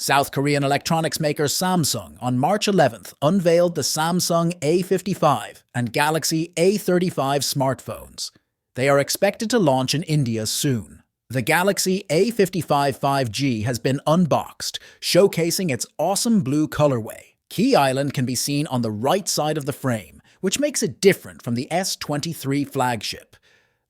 South Korean electronics maker Samsung on March 11th unveiled the Samsung A55 and Galaxy A35 smartphones. They are expected to launch in India soon. The Galaxy A55 5G has been unboxed, showcasing its awesome blue colorway. Key Island can be seen on the right side of the frame, which makes it different from the S23 flagship.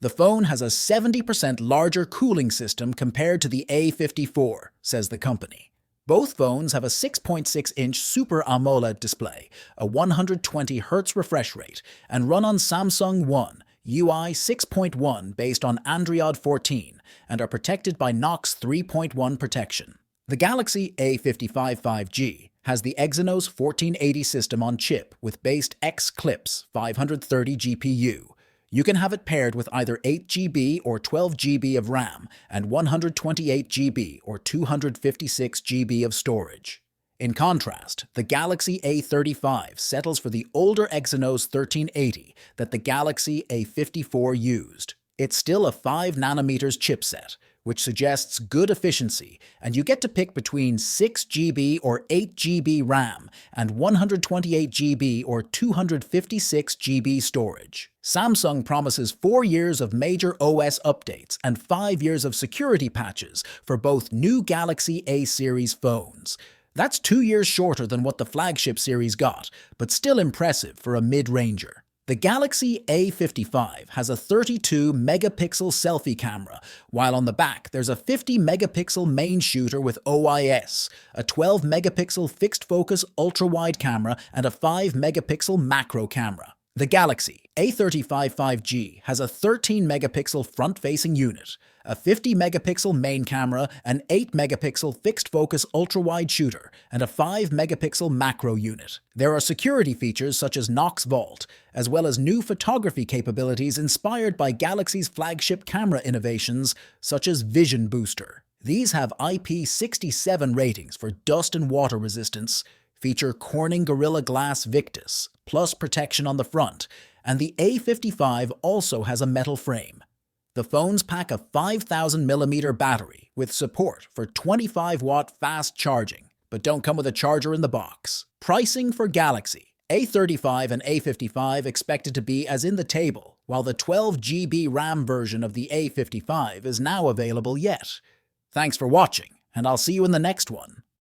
The phone has a 70% larger cooling system compared to the A54, says the company. Both phones have a 6.6-inch Super AMOLED display, a 120Hz refresh rate, and run on Samsung One UI 6.1 based on Android 14 and are protected by Knox 3.1 protection. The Galaxy A55 5G has the Exynos 1480 system on chip with based X-Clips 530 GPU. You can have it paired with either 8GB or 12GB of RAM and 128GB or 256GB of storage. In contrast, the Galaxy A35 settles for the older Exynos 1380 that the Galaxy A54 used. It's still a 5nm chipset, which suggests good efficiency, and you get to pick between 6GB or 8GB RAM and 128GB or 256GB storage. Samsung promises 4 years of major OS updates and 5 years of security patches for both new Galaxy A series phones. That's 2 years shorter than what the flagship series got, but still impressive for a mid-ranger. The Galaxy A55 has a 32-megapixel selfie camera, while on the back there's a 50-megapixel main shooter with OIS, a 12-megapixel fixed-focus ultra-wide camera, and a 5-megapixel macro camera. The Galaxy A35 5G has a 13-megapixel front-facing unit, a 50-megapixel main camera, an 8-megapixel fixed-focus ultra-wide shooter, and a 5-megapixel macro unit. There are security features such as Knox Vault, as well as new photography capabilities inspired by Galaxy's flagship camera innovations such as Vision Booster. These have IP67 ratings for dust and water resistance, feature Corning Gorilla Glass Victus, plus protection on the front, and the A55 also has a metal frame. The phones pack a 5000mm battery with support for 25-watt fast charging, but don't come with a charger in the box. Pricing for Galaxy A35 and A55 expected to be as in the table, while the 12GB RAM version of the A55 is now available yet. Thanks for watching, and I'll see you in the next one.